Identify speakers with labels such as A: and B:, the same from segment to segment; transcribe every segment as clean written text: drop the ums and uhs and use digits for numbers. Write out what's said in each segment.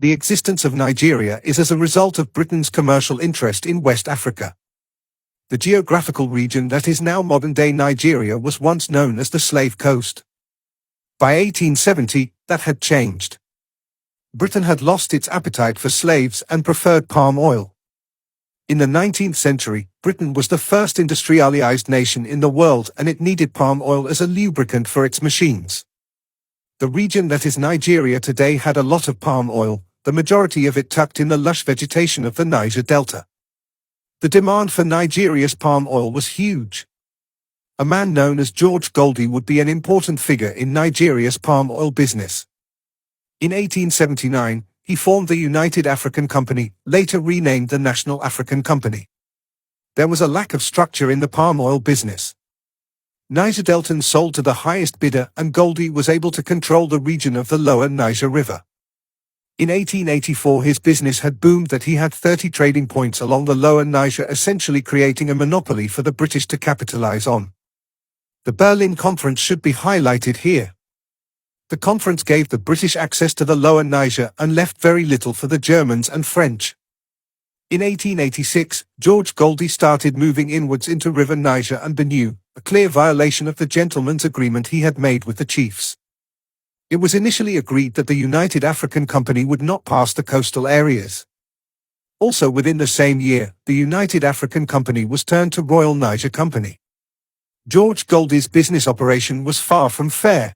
A: The existence of Nigeria is as a result of Britain's commercial interest in West Africa. The geographical region that is now modern-day Nigeria was once known as the Slave Coast. By 1870, that had changed. Britain had lost its appetite for slaves and preferred palm oil. In the 19th century, Britain was the first industrialized nation in the world, and it needed palm oil as a lubricant for its machines. The region that is Nigeria today had a lot of palm oil, the majority of it tucked in the lush vegetation of the Niger Delta. The demand for Nigeria's palm oil was huge. A man known as George Goldie would be an important figure in Nigeria's palm oil business. In 1879, he formed the United African Company, later renamed the National African Company. There was a lack of structure in the palm oil business. Niger Deltans sold to the highest bidder, and Goldie was able to control the region of the lower Niger River. In 1884 his business had boomed that he had 30 trading points along the lower Niger, essentially creating a monopoly for the British to capitalize on. The Berlin Conference should be highlighted here. The conference gave the British access to the lower Niger and left very little for the Germans and French. In 1886, George Goldie started moving inwards into River Niger and Benue, a clear violation of the gentleman's agreement he had made with the chiefs. It was initially agreed that the United African Company would not pass the coastal areas. Also within the same year, the United African Company was turned to Royal Niger Company. George Goldie's business operation was far from fair.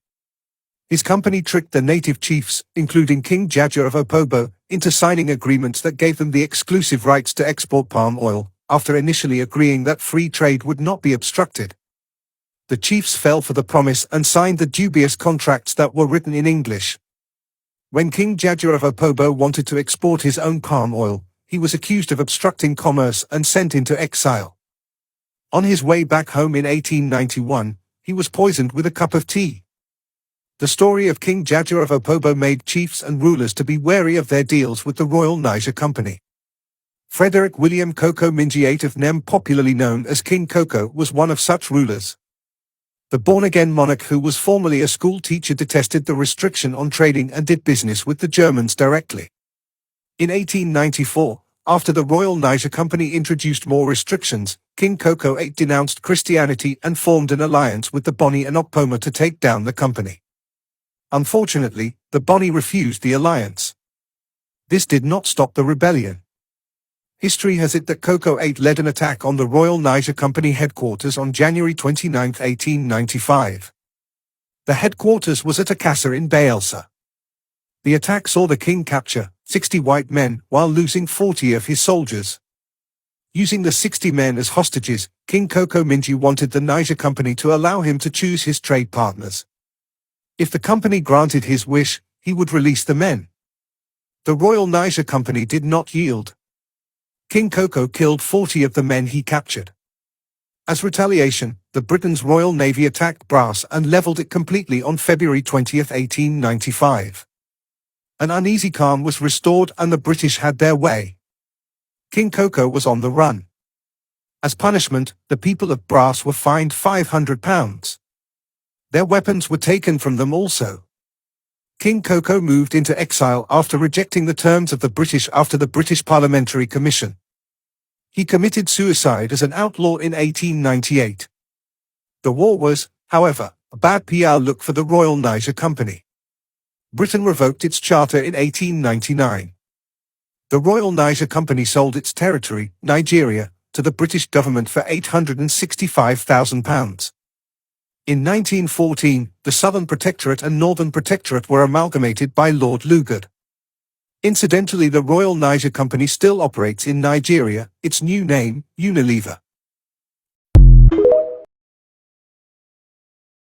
A: His company tricked the native chiefs, including King Jaja of Opobo, into signing agreements that gave them the exclusive rights to export palm oil, after initially agreeing that free trade would not be obstructed. The chiefs fell for the promise and signed the dubious contracts that were written in English. When King Jaja of Opobo wanted to export his own palm oil, he was accused of obstructing commerce and sent into exile. On his way back home in 1891, he was poisoned with a cup of tea. The story of King Jaja of Opobo made chiefs and rulers to be wary of their deals with the Royal Niger Company. Frederick William Cocoa Mingiate of Nem, popularly known as King Cocoa, was one of such rulers. The born-again monarch, who was formerly a school teacher, detested the restriction on trading and did business with the Germans directly. In 1894, after the Royal Niger Company introduced more restrictions, King Cocoa VIII denounced Christianity and formed an alliance with the Boni and Okpoma to take down the company. Unfortunately, the Boni refused the alliance. This did not stop the rebellion. History has it that Cocoa VIII led an attack on the Royal Niger Company headquarters on January 29, 1895. The headquarters was at Akassa in Bayelsa. The attack saw the king capture 60 white men while losing 40 of his soldiers. Using the 60 men as hostages, King Cocoa Mingi wanted the Niger Company to allow him to choose his trade partners. If the company granted his wish, he would release the men. The Royal Niger Company did not yield. King Cocoa killed 40 of the men he captured. As retaliation, the Britain's Royal Navy attacked Brass and leveled it completely on February 20, 1895. An uneasy calm was restored and the British had their way. King Cocoa was on the run. As punishment, the people of Brass were fined £500. Their weapons were taken from them also. King Cocoa moved into exile after rejecting the terms of the British after the British Parliamentary Commission. He committed suicide as an outlaw in 1898. The war was, however, a bad PR look for the Royal Niger Company. Britain revoked its charter in 1899. The Royal Niger Company sold its territory, Nigeria, to the British government for £865,000. In 1914, the Southern Protectorate and Northern Protectorate were amalgamated by Lord Lugard. Incidentally, the Royal Niger Company still operates in Nigeria, its new name, Unilever.